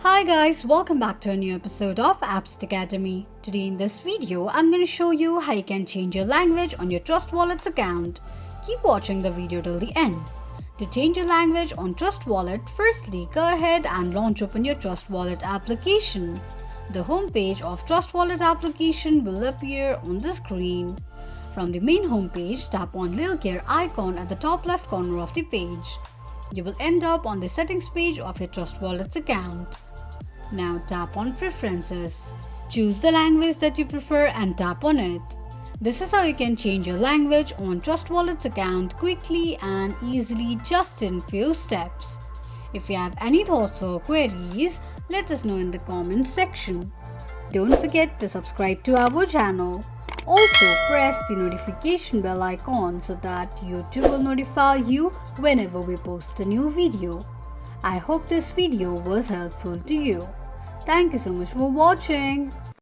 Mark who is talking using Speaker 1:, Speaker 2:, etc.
Speaker 1: Hi guys, welcome back to a new episode of Apps Academy. Today in this video, I'm going to show you how you can change your language on your Trust Wallet's account. Keep watching the video till the end. To change your language on Trust Wallet, firstly go ahead and launch open your Trust Wallet application. The home page of Trust Wallet application will appear on the screen. From the main home page, tap on little gear icon at the top left corner of the page. You will end up on the settings page of your Trust Wallet's account. Now tap on Preferences. Choose the language that you prefer and tap on it. This is how you can change your language on Trust Wallet's account quickly and easily just in few steps. If you have any thoughts or queries, let us know in the comments section. Don't forget to subscribe to our channel. Also press the notification bell icon so that YouTube will notify you whenever we post a new video. I hope this video was helpful to you. Thank you so much for watching.